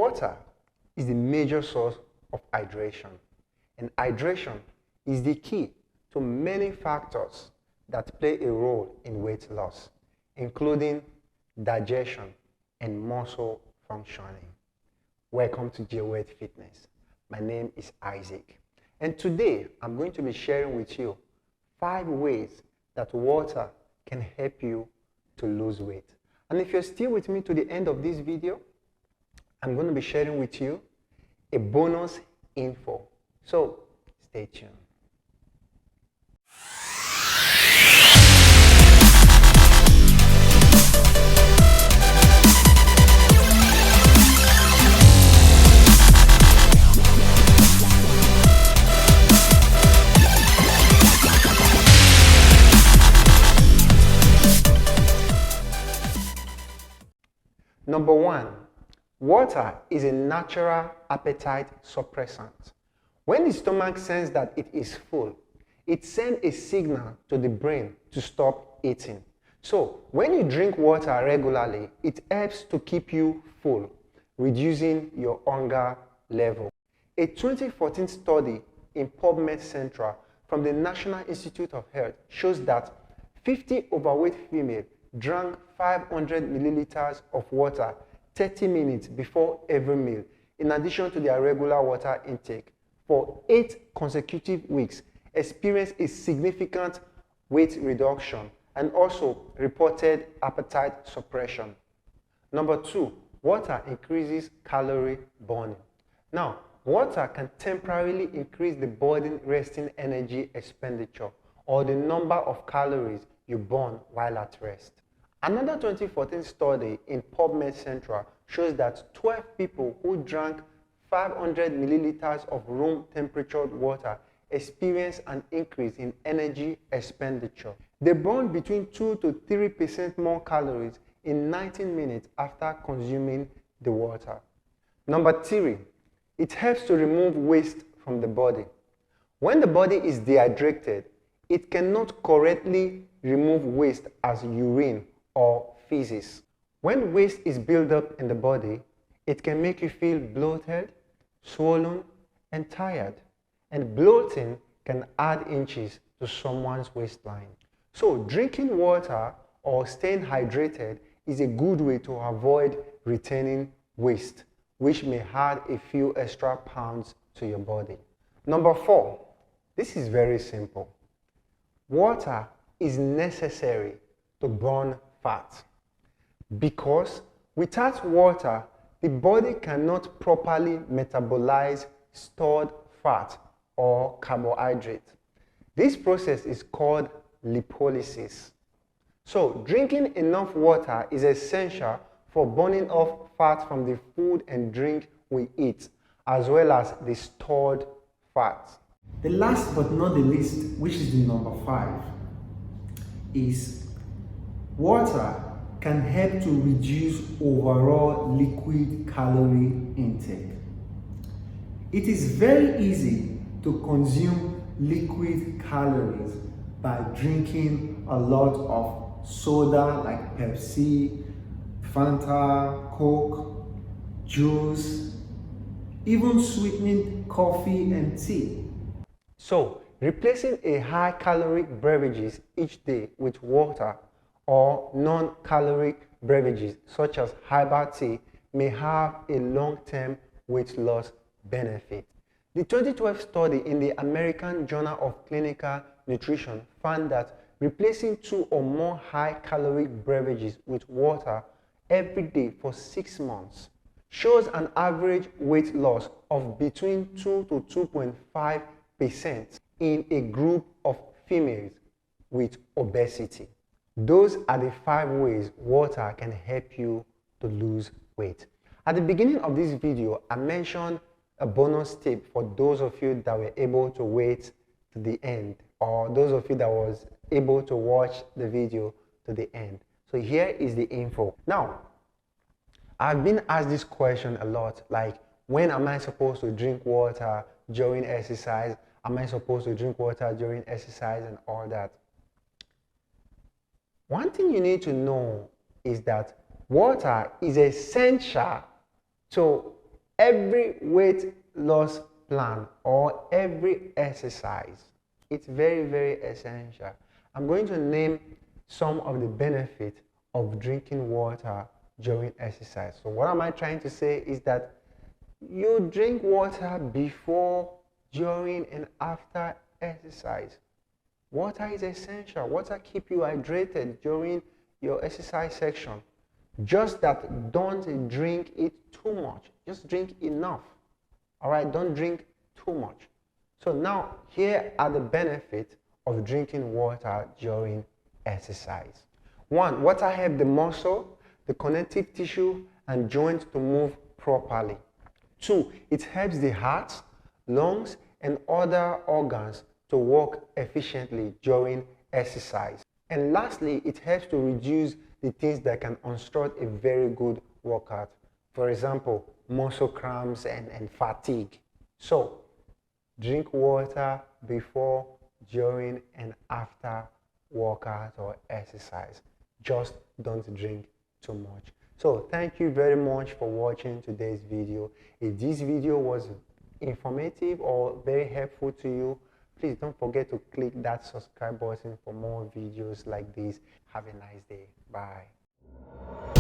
Water is the major source of hydration, and hydration is the key to many factors that play a role in weight loss, including digestion and muscle functioning. Welcome to J-Weight Fitness. My name is Isaac, and today I'm going to be sharing with you 5 ways that water can help you to lose weight. And if you're still with me to the end of this video, I'm going to be sharing with you a bonus info. So stay tuned. Number 1, water is a natural appetite suppressant. When the stomach senses that it is full, it sends a signal to the brain to stop eating. So when you drink water regularly, it helps to keep you full, reducing your hunger level. A 2014 study in PubMed Central from the National Institute of Health shows that 50 overweight females drank 500 milliliters of water 30 minutes before every meal, in addition to their regular water intake, for 8 consecutive weeks, experienced a significant weight reduction and also reported appetite suppression. Number 2, water increases calorie burning. Now, water can temporarily increase the body's resting energy expenditure, or the number of calories you burn while at rest. Another 2014 study in PubMed Central shows that 12 people who drank 500 milliliters of room temperature water experienced an increase in energy expenditure. They burned between 2 to 3% more calories in 19 minutes after consuming the water. Number 3, it helps to remove waste from the body. When the body is dehydrated, it cannot correctly remove waste as urine or feces. When waste is built up in the body, it can make you feel bloated, swollen, and tired. And bloating can add inches to someone's waistline. So drinking water or staying hydrated is a good way to avoid retaining waste, which may add a few extra pounds to your body. Number 4, this is very simple. Water is necessary to burn fat, because without water, the body cannot properly metabolize stored fat or carbohydrate. This process is called lipolysis. So drinking enough water is essential for burning off fat from the food and drink we eat, as well as the stored fat. The last but not the least, which is the number 5, is water can help to reduce overall liquid calorie intake. It is very easy to consume liquid calories by drinking a lot of soda like Pepsi, Fanta, Coke, juice, even sweetening coffee and tea. So, replacing a high caloric beverages each day with water or non-caloric beverages such as herbal tea may have a long-term weight loss benefit. The 2012 study in the American Journal of Clinical Nutrition found that replacing 2 or more high-caloric beverages with water every day for 6 months shows an average weight loss of between 2 to 2.5% in a group of females with obesity. Those are the 5 ways water can help you to lose weight. At the beginning of this video, I mentioned a bonus tip for those of you that were able to wait to the end, or those of you that was able to watch the video to the end. So here is the info. Now, I've been asked this question a lot, like, when am I supposed to drink water during exercise? Am I supposed to drink water during exercise and all that? One thing you need to know is that water is essential to Every weight loss plan or every exercise, it's very, very essential. I'm going to name some of the benefits of drinking water during exercise. So what am I trying to say is that you drink water before, during, and after exercise. Water is essential. Water keeps you hydrated during your exercise section. Just that, don't drink it too much. Just drink enough. All right, don't drink too much. So now, here are the benefits of drinking water during exercise. 1, water helps the muscle, the connective tissue, and joints to move properly. 2, it helps the heart, lungs, and other organs to work efficiently during exercise. And lastly, it helps to reduce the things that can obstruct a very good workout. For example, muscle cramps and fatigue. So, drink water before, during, and after workout or exercise. Just don't drink too much. So thank you very much for watching today's video. If this video was informative or very helpful to you, please don't forget to click that subscribe button for more videos like this. Have a nice day. Bye.